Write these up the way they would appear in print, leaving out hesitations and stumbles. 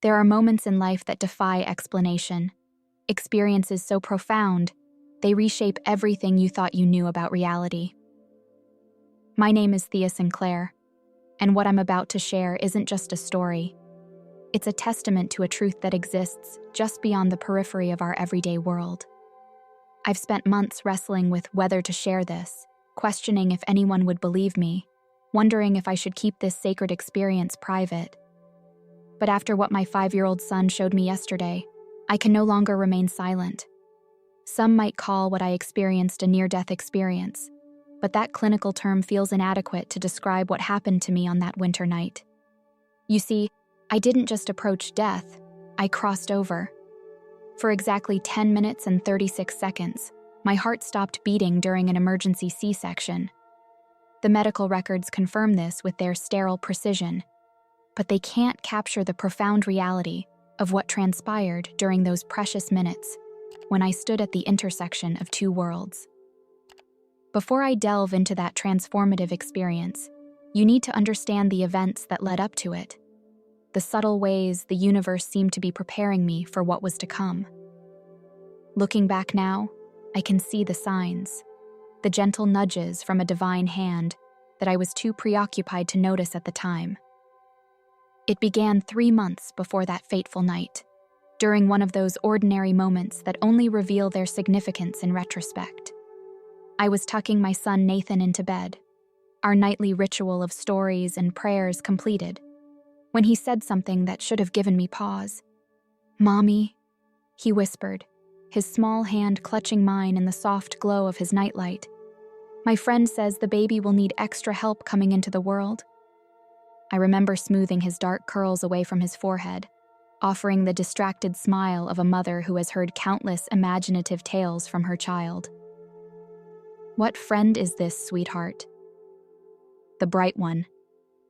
There are moments in life that defy explanation, experiences so profound, they reshape everything you thought you knew about reality. My name is Thea Sinclair, and what I'm about to share isn't just a story. It's a testament to a truth that exists just beyond the periphery of our everyday world. I've spent months wrestling with whether to share this, questioning if anyone would believe me, wondering if I should keep this sacred experience private. But after what my 5-year-old son showed me yesterday, I can no longer remain silent. Some might call what I experienced a near-death experience, but that clinical term feels inadequate to describe what happened to me on that winter night. You see, I didn't just approach death, I crossed over. For exactly 10 minutes and 36 seconds, my heart stopped beating during an emergency C-section. The medical records confirm this with their sterile precision, but they can't capture the profound reality of what transpired during those precious minutes when I stood at the intersection of two worlds. Before I delve into that transformative experience, you need to understand the events that led up to it, the subtle ways the universe seemed to be preparing me for what was to come. Looking back now, I can see the signs, the gentle nudges from a divine hand that I was too preoccupied to notice at the time. It began 3 months before that fateful night, during one of those ordinary moments that only reveal their significance in retrospect. I was tucking my son Nathan into bed, our nightly ritual of stories and prayers completed, when he said something that should have given me pause. "Mommy," he whispered, his small hand clutching mine in the soft glow of his nightlight. "My friend says the baby will need extra help coming into the world." I remember smoothing his dark curls away from his forehead, offering the distracted smile of a mother who has heard countless imaginative tales from her child. "What friend is this, sweetheart?" "The bright one,"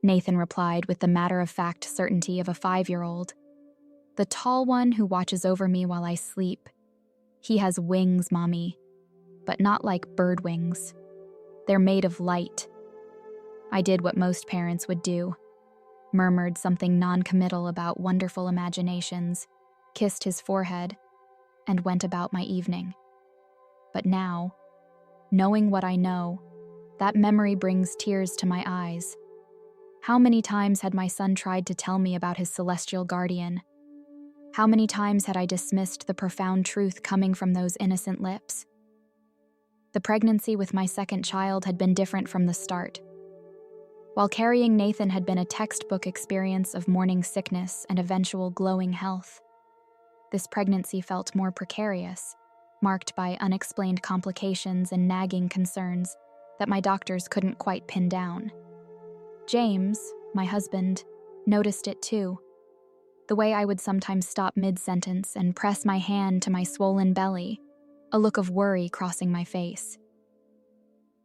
Nathan replied with the matter-of-fact certainty of a 5-year-old. "The tall one who watches over me while I sleep. He has wings, Mommy, but not like bird wings. They're made of light." I did what most parents would do, murmured something non-committal about wonderful imaginations, kissed his forehead, and went about my evening. But now, knowing what I know, that memory brings tears to my eyes. How many times had my son tried to tell me about his celestial guardian? How many times had I dismissed the profound truth coming from those innocent lips? The pregnancy with my second child had been different from the start. While carrying Nathan had been a textbook experience of morning sickness and eventual glowing health, this pregnancy felt more precarious, marked by unexplained complications and nagging concerns that my doctors couldn't quite pin down. James, my husband, noticed it too. The way I would sometimes stop mid-sentence and press my hand to my swollen belly, a look of worry crossing my face.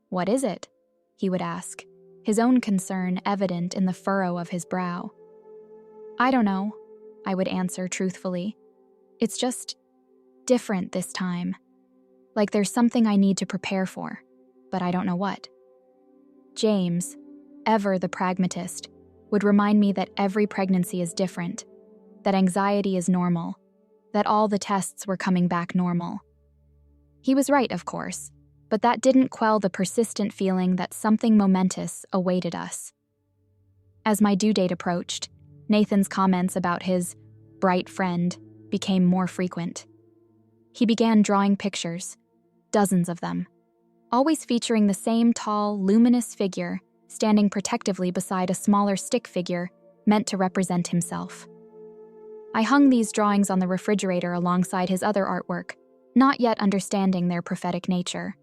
"What is it?" he would ask, his own concern evident in the furrow of his brow. "I don't know," I would answer truthfully. "It's just different this time. Like there's something I need to prepare for, but I don't know what." James, ever the pragmatist, would remind me that every pregnancy is different, that anxiety is normal, that all the tests were coming back normal. He was right, of course, but that didn't quell the persistent feeling that something momentous awaited us. As my due date approached, Nathan's comments about his bright friend became more frequent. He began drawing pictures, dozens of them, always featuring the same tall, luminous figure standing protectively beside a smaller stick figure meant to represent himself. I hung these drawings on the refrigerator alongside his other artwork, not yet understanding their prophetic nature.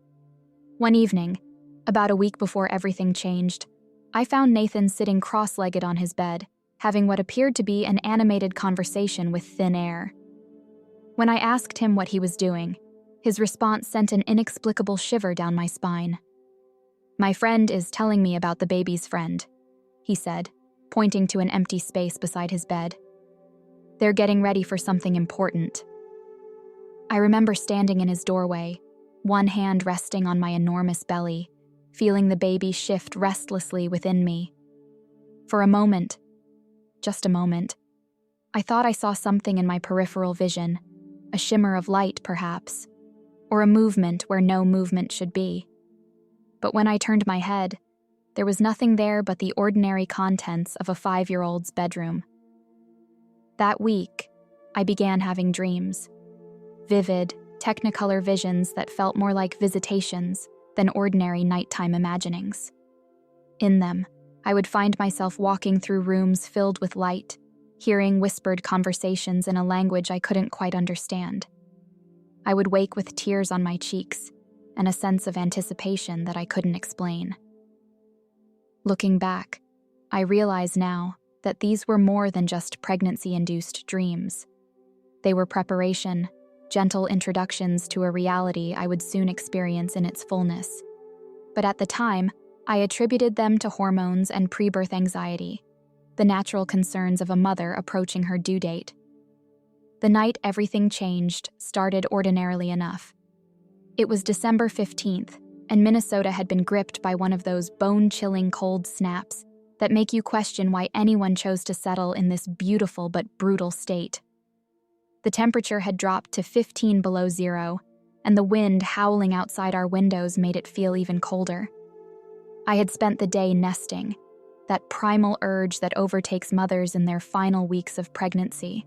One evening, about a week before everything changed, I found Nathan sitting cross-legged on his bed, having what appeared to be an animated conversation with thin air. When I asked him what he was doing, his response sent an inexplicable shiver down my spine. "My friend is telling me about the baby's friend," he said, pointing to an empty space beside his bed. "They're getting ready for something important." I remember standing in his doorway, one hand resting on my enormous belly, feeling the baby shift restlessly within me. For a moment, just a moment, I thought I saw something in my peripheral vision, a shimmer of light, perhaps, or a movement where no movement should be. But when I turned my head, there was nothing there but the ordinary contents of a 5-year-old's bedroom. That week, I began having dreams. Vivid, technicolor visions that felt more like visitations than ordinary nighttime imaginings. In them, I would find myself walking through rooms filled with light, hearing whispered conversations in a language I couldn't quite understand. I would wake with tears on my cheeks and a sense of anticipation that I couldn't explain. Looking back, I realize now that these were more than just pregnancy-induced dreams. They were preparation, gentle introductions to a reality I would soon experience in its fullness. But at the time, I attributed them to hormones and pre-birth anxiety, the natural concerns of a mother approaching her due date. The night everything changed started ordinarily enough. It was December 15th, and Minnesota had been gripped by one of those bone-chilling cold snaps that make you question why anyone chose to settle in this beautiful but brutal state. The temperature had dropped to 15 below zero, and the wind howling outside our windows made it feel even colder. I had spent the day nesting, that primal urge that overtakes mothers in their final weeks of pregnancy.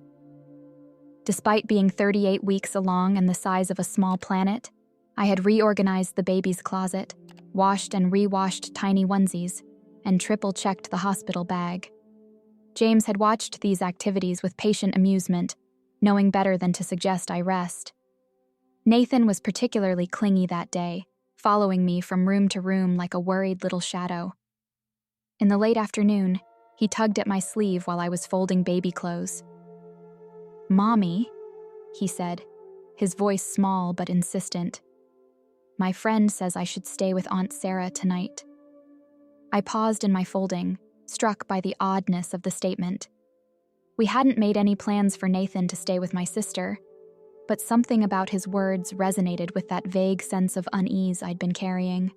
Despite being 38 weeks along and the size of a small planet, I had reorganized the baby's closet, washed and re-washed tiny onesies, and triple-checked the hospital bag. James had watched these activities with patient amusement, knowing better than to suggest I rest. Nathan was particularly clingy that day, following me from room to room like a worried little shadow. In the late afternoon, he tugged at my sleeve while I was folding baby clothes. "Mommy," he said, his voice small but insistent. "My friend says I should stay with Aunt Sarah tonight." I paused in my folding, struck by the oddness of the statement. We hadn't made any plans for Nathan to stay with my sister, but something about his words resonated with that vague sense of unease I'd been carrying.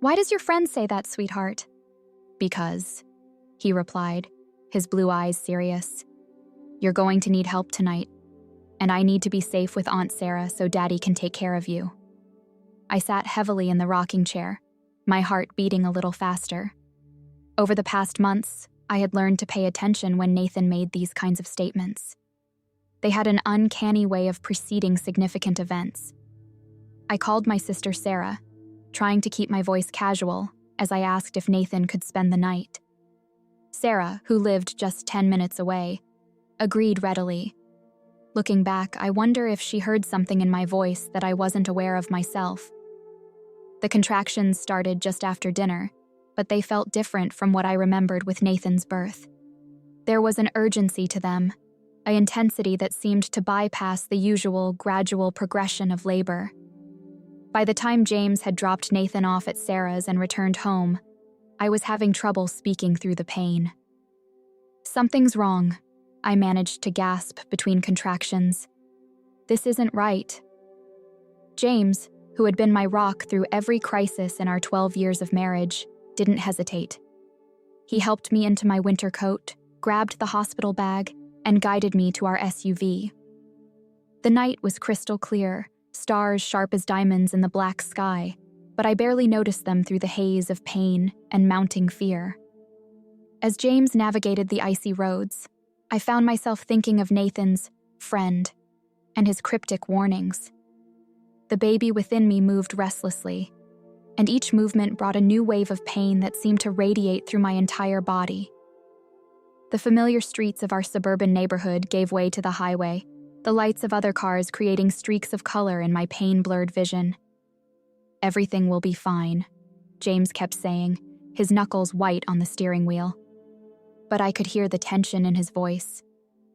"Why does your friend say that, sweetheart?" "Because," he replied, his blue eyes serious. "You're going to need help tonight, and I need to be safe with Aunt Sarah so Daddy can take care of you." I sat heavily in the rocking chair, my heart beating a little faster. Over the past months, I had learned to pay attention when Nathan made these kinds of statements. They had an uncanny way of preceding significant events. I called my sister Sarah, trying to keep my voice casual as I asked if Nathan could spend the night. Sarah, who lived just 10 minutes away, agreed readily. Looking back, I wonder if she heard something in my voice that I wasn't aware of myself. The contractions started just after dinner, but they felt different from what I remembered with Nathan's birth. There was an urgency to them, an intensity that seemed to bypass the usual gradual progression of labor. By the time James had dropped Nathan off at Sarah's and returned home, I was having trouble speaking through the pain. "Something's wrong," I managed to gasp between contractions. "This isn't right." James, who had been my rock through every crisis in our 12 years of marriage, didn't hesitate. He helped me into my winter coat, grabbed the hospital bag, and guided me to our SUV. The night was crystal clear, stars sharp as diamonds in the black sky, but I barely noticed them through the haze of pain and mounting fear. As James navigated the icy roads, I found myself thinking of Nathan's friend and his cryptic warnings. The baby within me moved restlessly, and each movement brought a new wave of pain that seemed to radiate through my entire body. The familiar streets of our suburban neighborhood gave way to the highway, the lights of other cars creating streaks of color in my pain-blurred vision. "Everything will be fine," James kept saying, his knuckles white on the steering wheel. But I could hear the tension in his voice,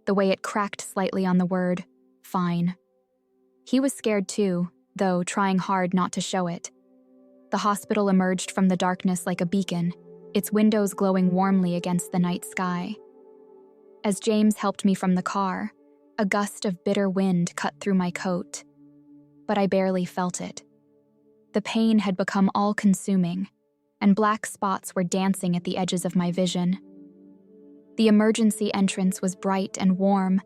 the way it cracked slightly on the word, fine. He was scared too, though trying hard not to show it. The hospital emerged from the darkness like a beacon, its windows glowing warmly against the night sky. As James helped me from the car, a gust of bitter wind cut through my coat, but I barely felt it. The pain had become all-consuming, and black spots were dancing at the edges of my vision. The emergency entrance was bright and warm,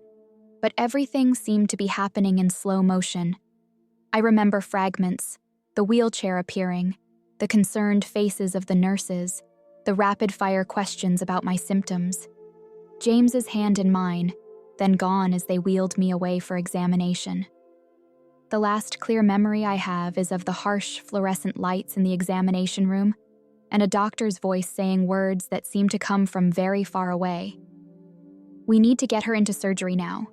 but everything seemed to be happening in slow motion. I remember fragments, the wheelchair appearing, the concerned faces of the nurses, the rapid-fire questions about my symptoms. James's hand in mine, then gone as they wheeled me away for examination. The last clear memory I have is of the harsh fluorescent lights in the examination room and a doctor's voice saying words that seemed to come from very far away. "We need to get her into surgery now."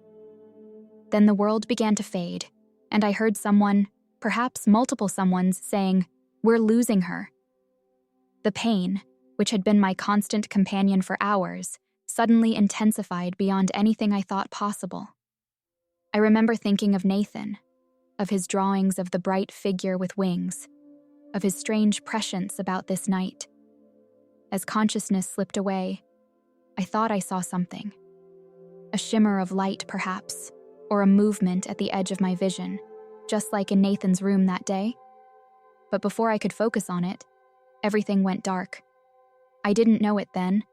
Then the world began to fade, and I heard someone, perhaps multiple someones, saying, "We're losing her." The pain, which had been my constant companion for hours, suddenly intensified beyond anything I thought possible. I remember thinking of Nathan, of his drawings of the bright figure with wings, of his strange prescience about this night. As consciousness slipped away, I thought I saw something. A shimmer of light, perhaps, or a movement at the edge of my vision, just like in Nathan's room that day. But before I could focus on it, everything went dark. I didn't know it then,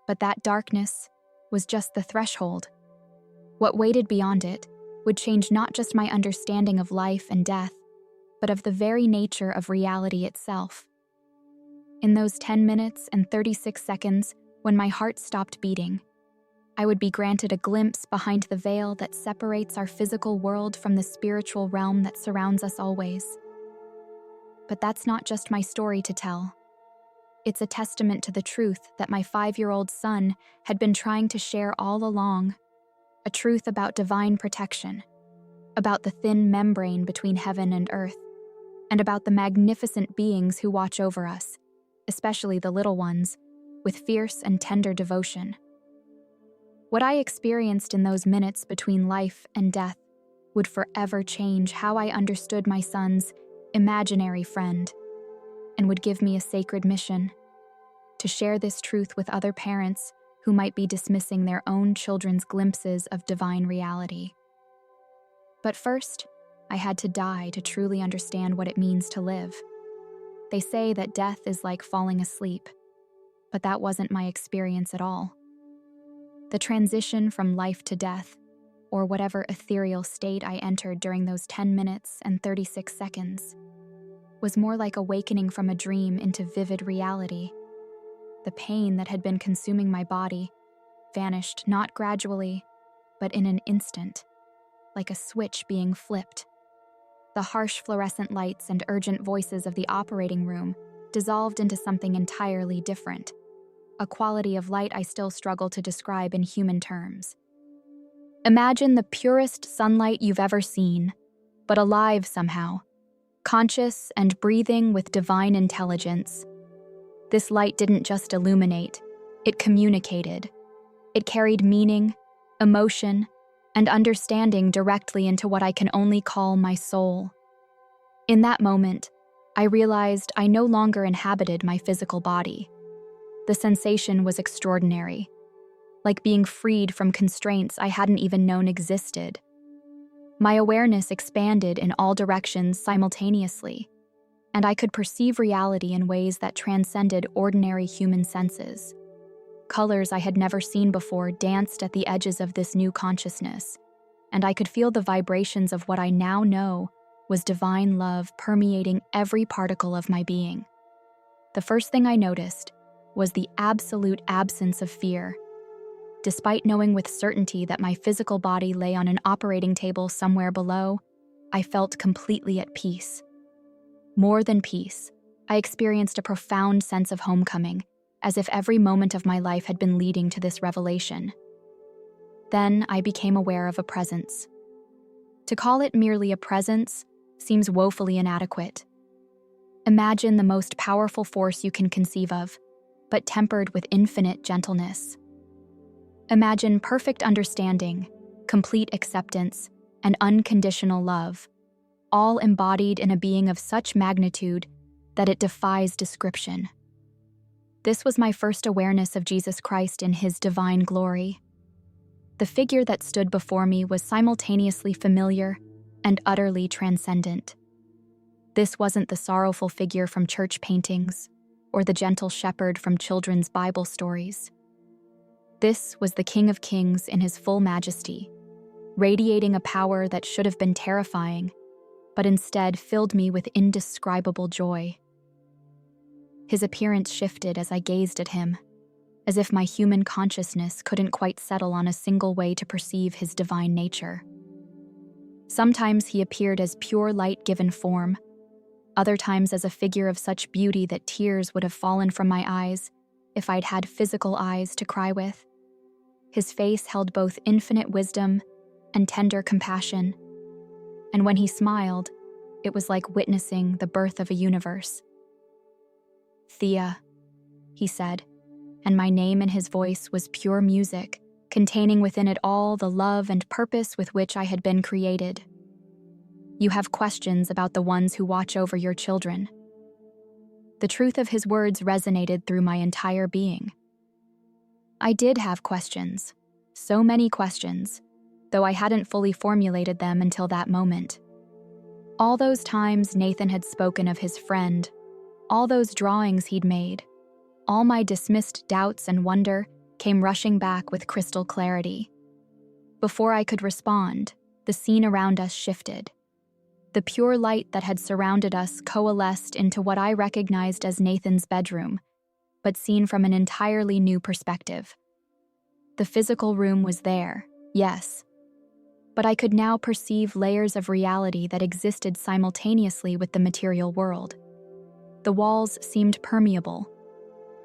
but that darkness was just the threshold. What waited beyond it would change not just my understanding of life and death, but of the very nature of reality itself. In those 10 minutes and 36 seconds, when my heart stopped beating, I would be granted a glimpse behind the veil that separates our physical world from the spiritual realm that surrounds us always. But that's not just my story to tell. It's a testament to the truth that my 5-year-old son had been trying to share all along, a truth about divine protection, about the thin membrane between heaven and earth, and about the magnificent beings who watch over us, especially the little ones, with fierce and tender devotion. What I experienced in those minutes between life and death would forever change how I understood my son's imaginary friend, and would give me a sacred mission: to share this truth with other parents who might be dismissing their own children's glimpses of divine reality. But first, I had to die to truly understand what it means to live. They say that death is like falling asleep, but that wasn't my experience at all. The transition from life to death, or whatever ethereal state I entered during those 10 minutes and 36 seconds, was more like awakening from a dream into vivid reality. The pain that had been consuming my body vanished not gradually, but in an instant, like a switch being flipped. The harsh fluorescent lights and urgent voices of the operating room dissolved into something entirely different, a quality of light I still struggle to describe in human terms. Imagine the purest sunlight you've ever seen, but alive somehow, conscious and breathing with divine intelligence. This light didn't just illuminate, it communicated. It carried meaning, emotion, and understanding directly into what I can only call my soul. In that moment, I realized I no longer inhabited my physical body. The sensation was extraordinary, like being freed from constraints I hadn't even known existed. My awareness expanded in all directions simultaneously, and I could perceive reality in ways that transcended ordinary human senses. Colors I had never seen before danced at the edges of this new consciousness, and I could feel the vibrations of what I now know was divine love permeating every particle of my being. The first thing I noticed was the absolute absence of fear. Despite knowing with certainty that my physical body lay on an operating table somewhere below, I felt completely at peace. More than peace, I experienced a profound sense of homecoming, as if every moment of my life had been leading to this revelation. Then I became aware of a presence. To call it merely a presence seems woefully inadequate. Imagine the most powerful force you can conceive of, but tempered with infinite gentleness. Imagine perfect understanding, complete acceptance, and unconditional love, all embodied in a being of such magnitude that it defies description. This was my first awareness of Jesus Christ in his divine glory. The figure that stood before me was simultaneously familiar and utterly transcendent. This wasn't the sorrowful figure from church paintings or the gentle shepherd from children's Bible stories. This was the King of Kings in his full majesty, radiating a power that should have been terrifying, but instead filled me with indescribable joy. His appearance shifted as I gazed at him, as if my human consciousness couldn't quite settle on a single way to perceive his divine nature. Sometimes he appeared as pure light-given form, other times as a figure of such beauty that tears would have fallen from my eyes if I'd had physical eyes to cry with. His face held both infinite wisdom and tender compassion, and when he smiled, it was like witnessing the birth of a universe. "Thea," he said, and my name in his voice was pure music, containing within it all the love and purpose with which I had been created. "You have questions about the ones who watch over your children." The truth of his words resonated through my entire being. I did have questions, so many questions, though I hadn't fully formulated them until that moment. All those times Nathan had spoken of his friend, all those drawings he'd made, all my dismissed doubts and wonder came rushing back with crystal clarity. Before I could respond, the scene around us shifted. The pure light that had surrounded us coalesced into what I recognized as Nathan's bedroom, but seen from an entirely new perspective. The physical room was there, yes, but I could now perceive layers of reality that existed simultaneously with the material world. The walls seemed permeable,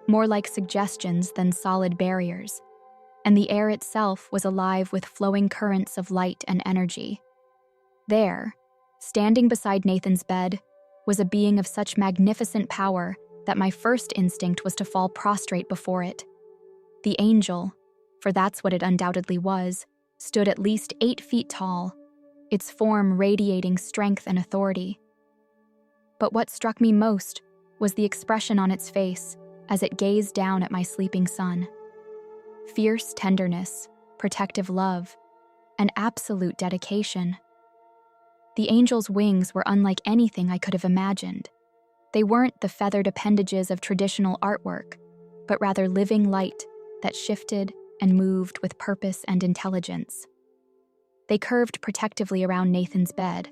more like suggestions than solid barriers, and the air itself was alive with flowing currents of light and energy. There, standing beside Nathan's bed, was a being of such magnificent power that my first instinct was to fall prostrate before it. The angel, for that's what it undoubtedly was, stood at least 8 feet tall, its form radiating strength and authority. But what struck me most was the expression on its face as it gazed down at my sleeping son. Fierce tenderness, protective love, and absolute dedication. The angel's wings were unlike anything I could have imagined. They weren't the feathered appendages of traditional artwork, but rather living light that shifted and moved with purpose and intelligence. They curved protectively around Nathan's bed,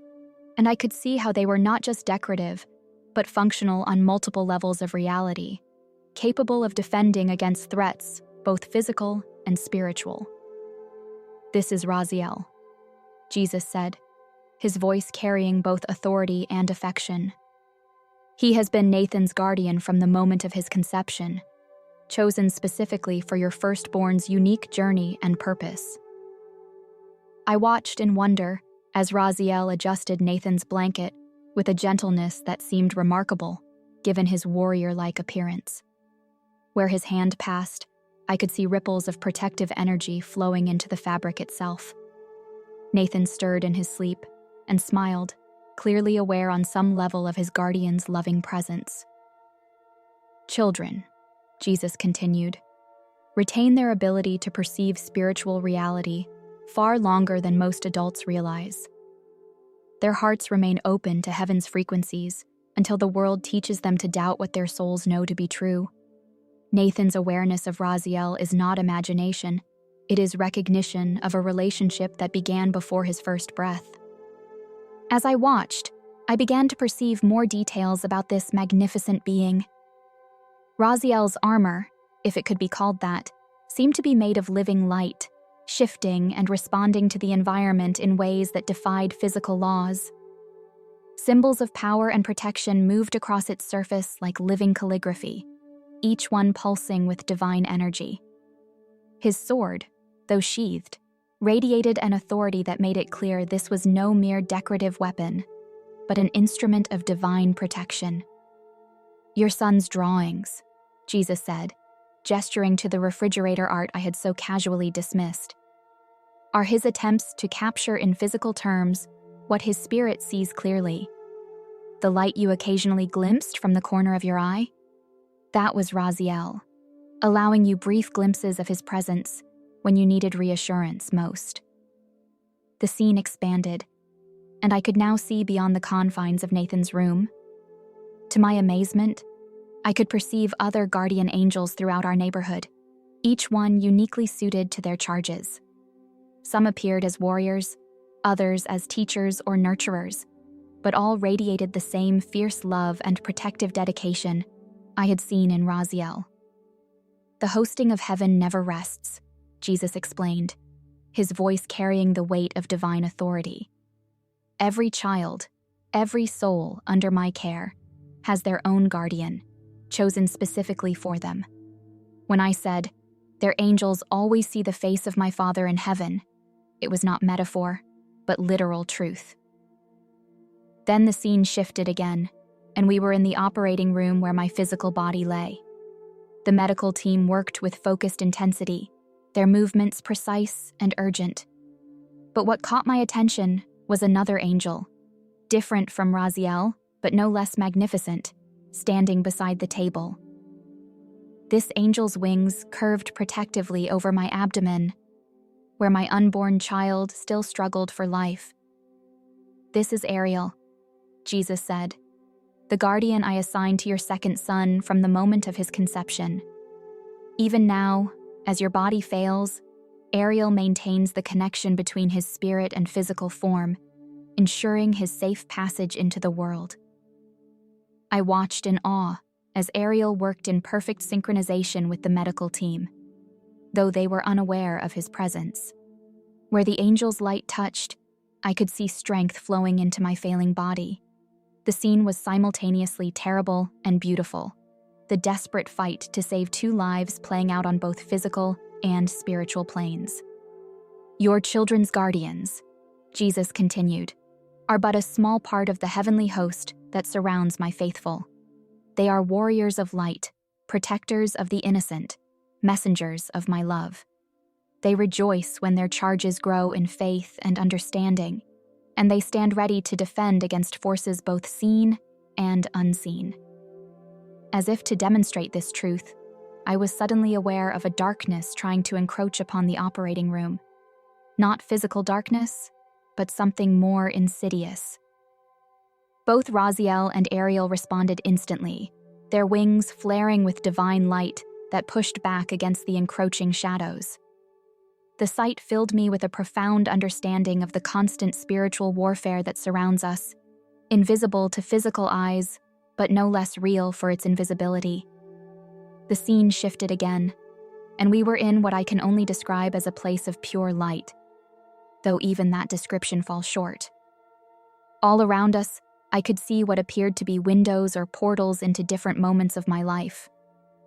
and I could see how they were not just decorative, but functional on multiple levels of reality, capable of defending against threats, both physical and spiritual. "This is Raziel," Jesus said, his voice carrying both authority and affection. "He has been Nathan's guardian from the moment of his conception, chosen specifically for your firstborn's unique journey and purpose." I watched in wonder as Raziel adjusted Nathan's blanket with a gentleness that seemed remarkable, given his warrior-like appearance. Where his hand passed, I could see ripples of protective energy flowing into the fabric itself. Nathan stirred in his sleep and smiled, clearly aware on some level of his guardian's loving presence. "Children," Jesus continued, "retain their ability to perceive spiritual reality far longer than most adults realize. Their hearts remain open to heaven's frequencies until the world teaches them to doubt what their souls know to be true. Nathan's awareness of Raziel is not imagination. It is recognition of a relationship that began before his first breath." As I watched, I began to perceive more details about this magnificent being. Raziel's armor, if it could be called that, seemed to be made of living light, shifting and responding to the environment in ways that defied physical laws. Symbols of power and protection moved across its surface like living calligraphy, each one pulsing with divine energy. His sword, though sheathed, radiated an authority that made it clear this was no mere decorative weapon, but an instrument of divine protection. "Your son's drawings," Jesus said, gesturing to the refrigerator art I had so casually dismissed, "are his attempts to capture in physical terms what his spirit sees clearly. The light you occasionally glimpsed from the corner of your eye? That was Raziel, allowing you brief glimpses of his presence when you needed reassurance most." The scene expanded, and I could now see beyond the confines of Nathan's room. To my amazement, I could perceive other guardian angels throughout our neighborhood, each one uniquely suited to their charges. Some appeared as warriors, others as teachers or nurturers, but all radiated the same fierce love and protective dedication I had seen in Raziel. The hosting of heaven never rests, Jesus explained, his voice carrying the weight of divine authority. Every child, every soul under my care, has their own guardian, chosen specifically for them. When I said, "Their angels always see the face of my Father in heaven," it was not metaphor, but literal truth. Then the scene shifted again, and we were in the operating room where my physical body lay. The medical team worked with focused intensity, their movements precise and urgent. But what caught my attention was another angel, different from Raziel, but no less magnificent, standing beside the table. This angel's wings curved protectively over my abdomen, where my unborn child still struggled for life. "This is Ariel," Jesus said, "the guardian I assigned to your second son from the moment of his conception. Even now, as your body fails, Ariel maintains the connection between his spirit and physical form, ensuring his safe passage into the world." I watched in awe as Ariel worked in perfect synchronization with the medical team, though they were unaware of his presence. Where the angel's light touched, I could see strength flowing into my failing body. The scene was simultaneously terrible and beautiful, the desperate fight to save two lives playing out on both physical and spiritual planes. "Your children's guardians," Jesus continued, "are but a small part of the heavenly host that surrounds my faithful. They are warriors of light, protectors of the innocent, messengers of my love. They rejoice when their charges grow in faith and understanding, and they stand ready to defend against forces both seen and unseen." As if to demonstrate this truth, I was suddenly aware of a darkness trying to encroach upon the operating room. Not physical darkness, but something more insidious. Both Raziel and Ariel responded instantly, their wings flaring with divine light that pushed back against the encroaching shadows. The sight filled me with a profound understanding of the constant spiritual warfare that surrounds us, invisible to physical eyes, but no less real for its invisibility. The scene shifted again, and we were in what I can only describe as a place of pure light, though even that description falls short. All around us, I could see what appeared to be windows or portals into different moments of my life,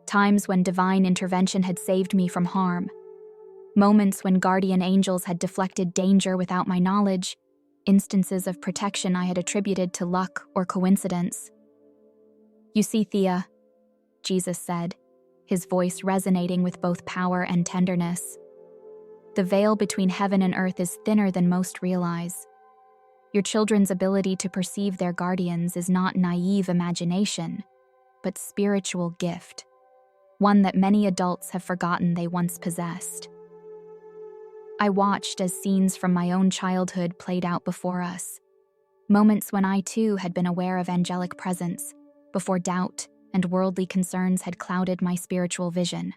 times when divine intervention had saved me from harm, moments when guardian angels had deflected danger without my knowledge, instances of protection I had attributed to luck or coincidence. "You see, Thea," Jesus said, his voice resonating with both power and tenderness, "the veil between heaven and earth is thinner than most realize. Your children's ability to perceive their guardians is not naive imagination, but spiritual gift, one that many adults have forgotten they once possessed." I watched as scenes from my own childhood played out before us, moments when I too had been aware of angelic presence, before doubt and worldly concerns had clouded my spiritual vision.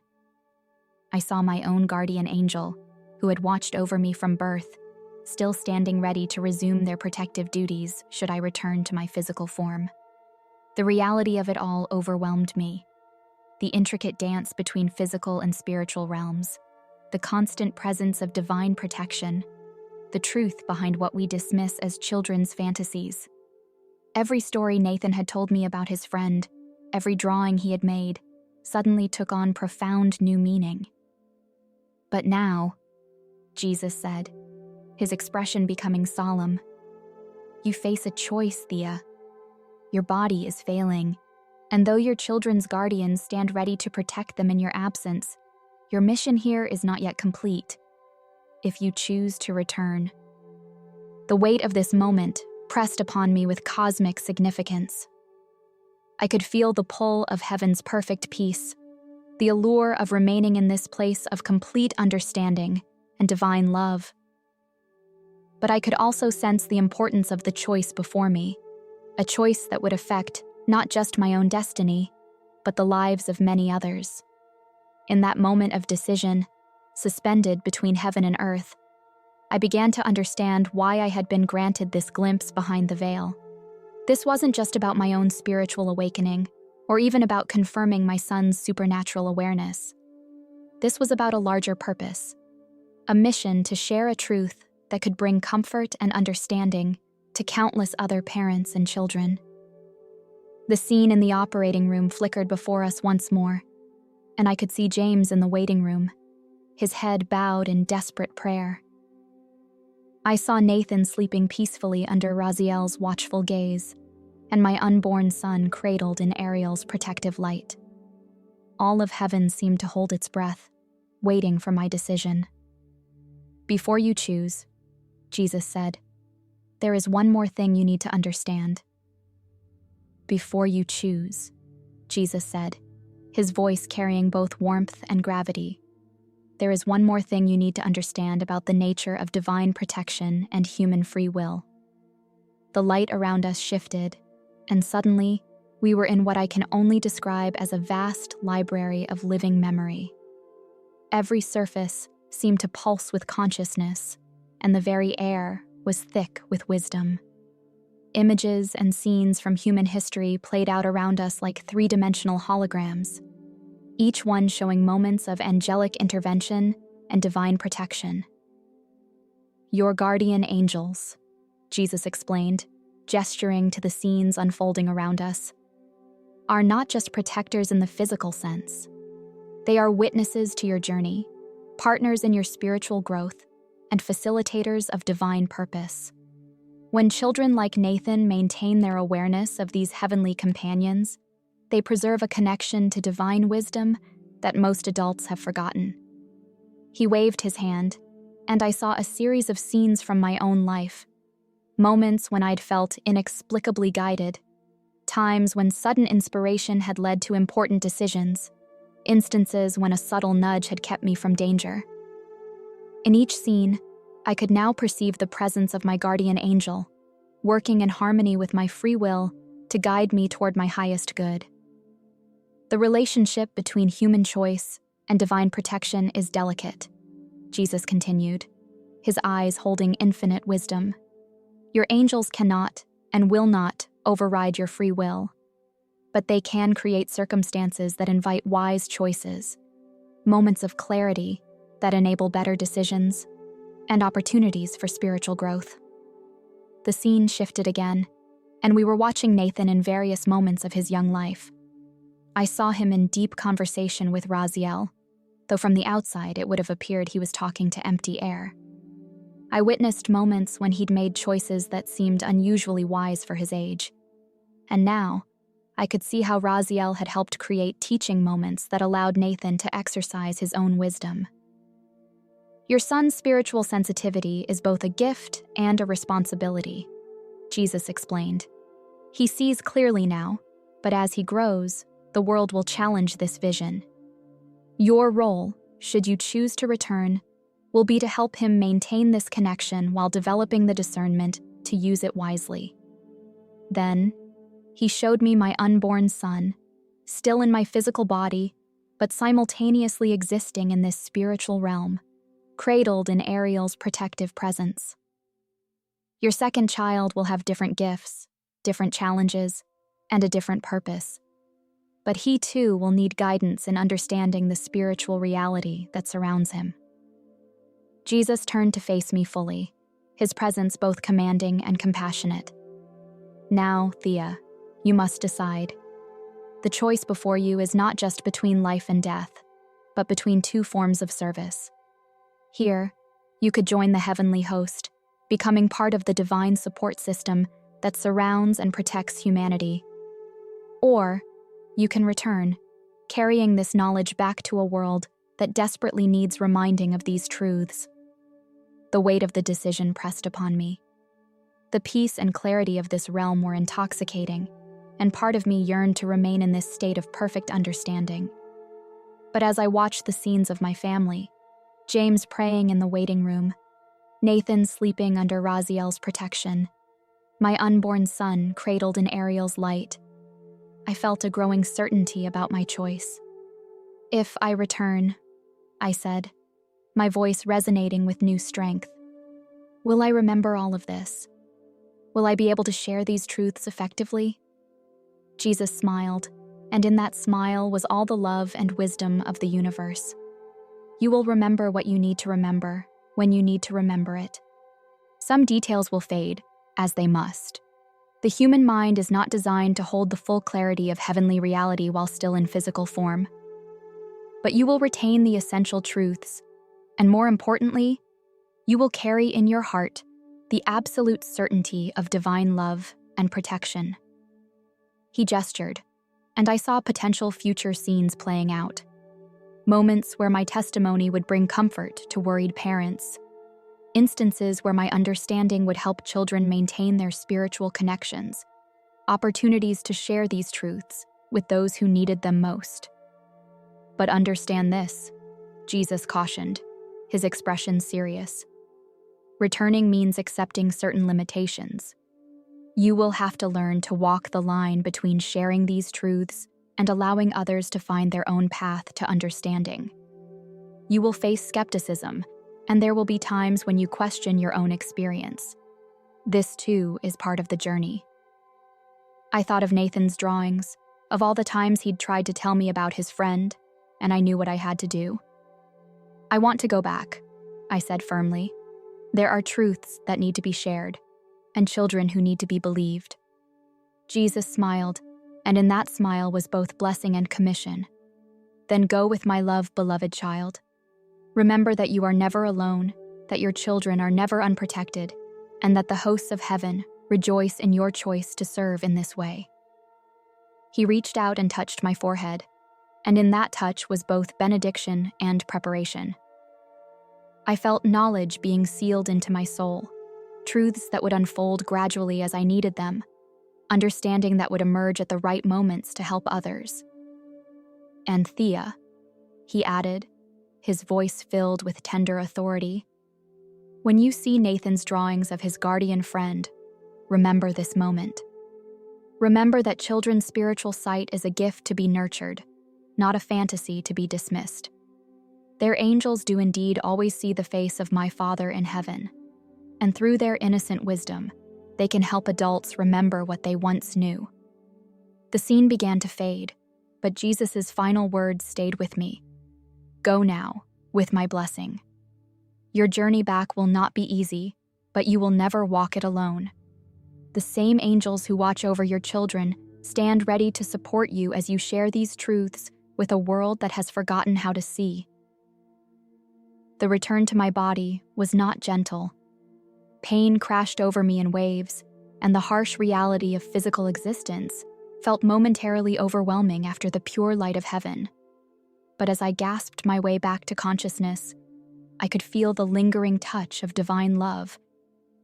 I saw my own guardian angel, who had watched over me from birth, still standing ready to resume their protective duties should I return to my physical form. The reality of it all overwhelmed me. The intricate dance between physical and spiritual realms, the constant presence of divine protection, the truth behind what we dismiss as children's fantasies. Every story Nathan had told me about his friend, every drawing he had made, suddenly took on profound new meaning. "But now," Jesus said, his expression becoming solemn, "you face a choice, Thea. Your body is failing, and though your children's guardians stand ready to protect them in your absence, your mission here is not yet complete. If you choose to return." The weight of this moment pressed upon me with cosmic significance. I could feel the pull of heaven's perfect peace, the allure of remaining in this place of complete understanding and divine love. But I could also sense the importance of the choice before me, a choice that would affect not just my own destiny, but the lives of many others. In that moment of decision, suspended between heaven and earth, I began to understand why I had been granted this glimpse behind the veil. This wasn't just about my own spiritual awakening, or even about confirming my son's supernatural awareness. This was about a larger purpose, a mission to share a truth that could bring comfort and understanding to countless other parents and children. The scene in the operating room flickered before us once more, and I could see James in the waiting room, his head bowed in desperate prayer. I saw Nathan sleeping peacefully under Raziel's watchful gaze, and my unborn son cradled in Ariel's protective light. All of heaven seemed to hold its breath, waiting for my decision. "Before you choose," Jesus said, "there is one more thing you need to understand." "Before you choose," Jesus said, his voice carrying both warmth and gravity. "There is one more thing you need to understand about the nature of divine protection and human free will." The light around us shifted, and suddenly, we were in what I can only describe as a vast library of living memory. Every surface seemed to pulse with consciousness, and the very air was thick with wisdom. Images and scenes from human history played out around us like three-dimensional holograms, each one showing moments of angelic intervention and divine protection. "Your guardian angels," Jesus explained, gesturing to the scenes unfolding around us, "are not just protectors in the physical sense. They are witnesses to your journey, partners in your spiritual growth, and facilitators of divine purpose. When children like Nathan maintain their awareness of these heavenly companions, they preserve a connection to divine wisdom that most adults have forgotten." He waved his hand, and I saw a series of scenes from my own life, moments when I'd felt inexplicably guided, times when sudden inspiration had led to important decisions, instances when a subtle nudge had kept me from danger. In each scene, I could now perceive the presence of my guardian angel, working in harmony with my free will to guide me toward my highest good. The relationship between human choice and divine protection is delicate, Jesus continued, his eyes holding infinite wisdom. Your angels cannot and will not override your free will, but they can create circumstances that invite wise choices, moments of clarity that enable better decisions, and opportunities for spiritual growth. The scene shifted again, and we were watching Nathan in various moments of his young life. I saw him in deep conversation with Raziel, though from the outside it would have appeared he was talking to empty air. I witnessed moments when he'd made choices that seemed unusually wise for his age. And now, I could see how Raziel had helped create teaching moments that allowed Nathan to exercise his own wisdom. Your son's spiritual sensitivity is both a gift and a responsibility, Jesus explained. He sees clearly now, but as he grows, the world will challenge this vision. Your role, should you choose to return, will be to help him maintain this connection while developing the discernment to use it wisely. Then, he showed me my unborn son, still in my physical body, but simultaneously existing in this spiritual realm, cradled in Ariel's protective presence. Your second child will have different gifts, different challenges, and a different purpose. But he too will need guidance in understanding the spiritual reality that surrounds him. Jesus turned to face me fully, his presence both commanding and compassionate. Now, Thea, you must decide. The choice before you is not just between life and death, but between two forms of service. Here, you could join the heavenly host, becoming part of the divine support system that surrounds and protects humanity. Or, you can return, carrying this knowledge back to a world that desperately needs reminding of these truths. The weight of the decision pressed upon me. The peace and clarity of this realm were intoxicating, and part of me yearned to remain in this state of perfect understanding. But as I watched the scenes of my family, James praying in the waiting room, Nathan sleeping under Raziel's protection, my unborn son cradled in Ariel's light, I felt a growing certainty about my choice. If I return, I said, my voice resonating with new strength. Will I remember all of this? Will I be able to share these truths effectively? Jesus smiled, and in that smile was all the love and wisdom of the universe. You will remember what you need to remember when you need to remember it. Some details will fade, as they must. The human mind is not designed to hold the full clarity of heavenly reality while still in physical form. But you will retain the essential truths, and more importantly, you will carry in your heart the absolute certainty of divine love and protection. He gestured, and I saw potential future scenes playing out. Moments where my testimony would bring comfort to worried parents. Instances where my understanding would help children maintain their spiritual connections. Opportunities to share these truths with those who needed them most. But understand this, Jesus cautioned, his expression serious. Returning means accepting certain limitations. You will have to learn to walk the line between sharing these truths and allowing others to find their own path to understanding. You will face skepticism, and there will be times when you question your own experience. This, too, is part of the journey. I thought of Nathan's drawings, of all the times he'd tried to tell me about his friend, and I knew what I had to do. I want to go back, I said firmly. There are truths that need to be shared, and children who need to be believed. Jesus smiled, and in that smile was both blessing and commission. Then go with my love, beloved child. Remember that you are never alone, that your children are never unprotected, and that the hosts of heaven rejoice in your choice to serve in this way. He reached out and touched my forehead, and in that touch was both benediction and preparation. I felt knowledge being sealed into my soul, truths that would unfold gradually as I needed them, understanding that would emerge at the right moments to help others. And Thea, he added, his voice filled with tender authority, when you see Nathan's drawings of his guardian friend, remember this moment. Remember that children's spiritual sight is a gift to be nurtured, not a fantasy to be dismissed. Their angels do indeed always see the face of my Father in heaven, and through their innocent wisdom, they can help adults remember what they once knew. The scene began to fade, but Jesus' final words stayed with me. Go now, with my blessing. Your journey back will not be easy, but you will never walk it alone. The same angels who watch over your children stand ready to support you as you share these truths with a world that has forgotten how to see. The return to my body was not gentle. Pain crashed over me in waves, and the harsh reality of physical existence felt momentarily overwhelming after the pure light of heaven. But as I gasped my way back to consciousness, I could feel the lingering touch of divine love,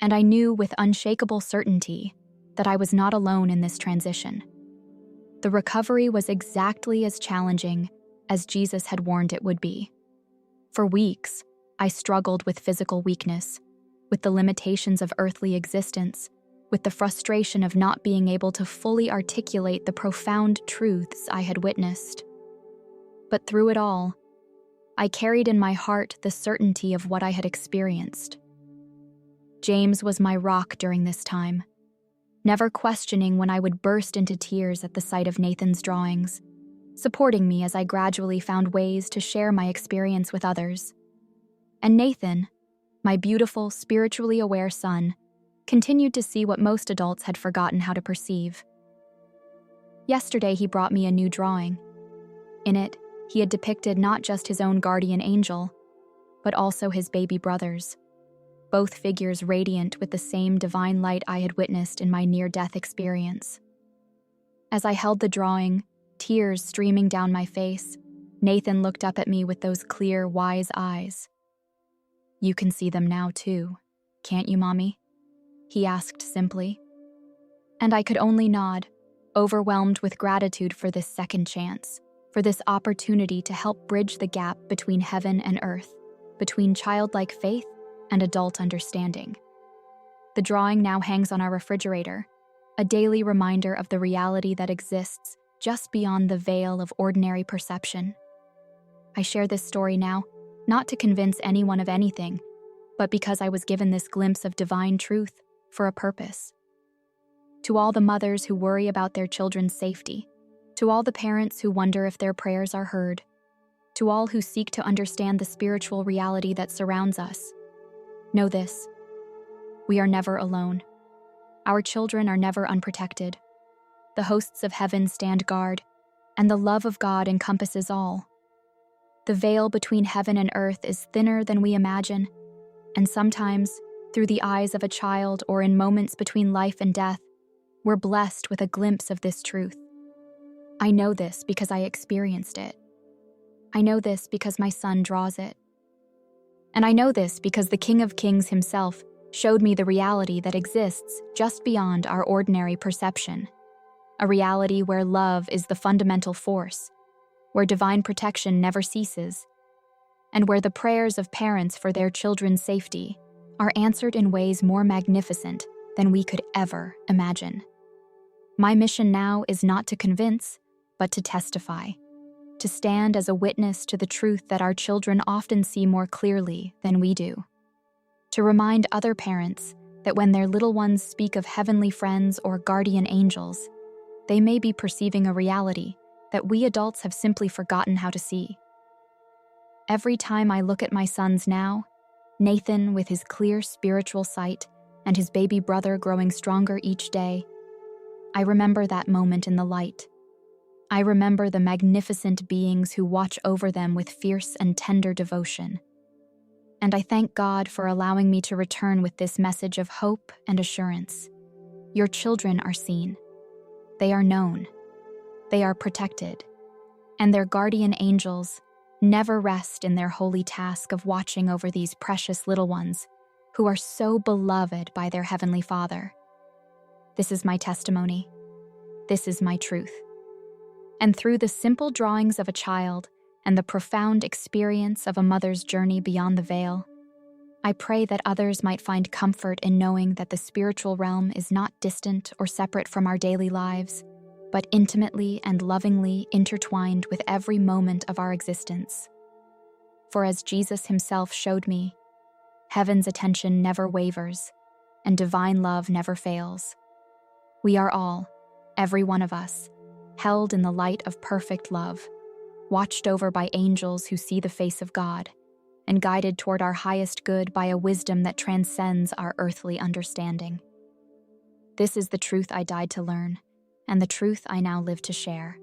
and I knew with unshakable certainty that I was not alone in this transition. The recovery was exactly as challenging as Jesus had warned it would be. For weeks, I struggled with physical weakness, with the limitations of earthly existence, with the frustration of not being able to fully articulate the profound truths I had witnessed. But through it all, I carried in my heart the certainty of what I had experienced. James was my rock during this time, never questioning when I would burst into tears at the sight of Nathan's drawings, supporting me as I gradually found ways to share my experience with others. And Nathan, my beautiful, spiritually aware son, continued to see what most adults had forgotten how to perceive. Yesterday, he brought me a new drawing. In it, he had depicted not just his own guardian angel, but also his baby brothers, both figures radiant with the same divine light I had witnessed in my near-death experience. As I held the drawing, tears streaming down my face, Nathan looked up at me with those clear, wise eyes. You can see them now too, can't you, Mommy? He asked simply. And I could only nod, overwhelmed with gratitude for this second chance, for this opportunity to help bridge the gap between heaven and earth, between childlike faith and adult understanding. The drawing now hangs on our refrigerator, a daily reminder of the reality that exists just beyond the veil of ordinary perception. I share this story now, not to convince anyone of anything, but because I was given this glimpse of divine truth for a purpose. To all the mothers who worry about their children's safety, to all the parents who wonder if their prayers are heard, to all who seek to understand the spiritual reality that surrounds us, know this: we are never alone. Our children are never unprotected. The hosts of heaven stand guard, and the love of God encompasses all. The veil between heaven and earth is thinner than we imagine, and sometimes, through the eyes of a child or in moments between life and death, we're blessed with a glimpse of this truth. I know this because I experienced it. I know this because my son draws it. And I know this because the King of Kings himself showed me the reality that exists just beyond our ordinary perception. A reality where love is the fundamental force, where divine protection never ceases, and where the prayers of parents for their children's safety are answered in ways more magnificent than we could ever imagine. My mission now is not to convince, but to testify, to stand as a witness to the truth that our children often see more clearly than we do, to remind other parents that when their little ones speak of heavenly friends or guardian angels, they may be perceiving a reality that we adults have simply forgotten how to see. Every time I look at my sons now, Nathan with his clear spiritual sight and his baby brother growing stronger each day, I remember that moment in the light. I remember the magnificent beings who watch over them with fierce and tender devotion. And I thank God for allowing me to return with this message of hope and assurance. Your children are seen. They are known. They are protected. And their guardian angels never rest in their holy task of watching over these precious little ones who are so beloved by their Heavenly Father. This is my testimony. This is my truth. And through the simple drawings of a child and the profound experience of a mother's journey beyond the veil, I pray that others might find comfort in knowing that the spiritual realm is not distant or separate from our daily lives, but intimately and lovingly intertwined with every moment of our existence. For as Jesus himself showed me, heaven's attention never wavers, and divine love never fails. We are all, every one of us, held in the light of perfect love, watched over by angels who see the face of God, and guided toward our highest good by a wisdom that transcends our earthly understanding. This is the truth I died to learn, and the truth I now live to share.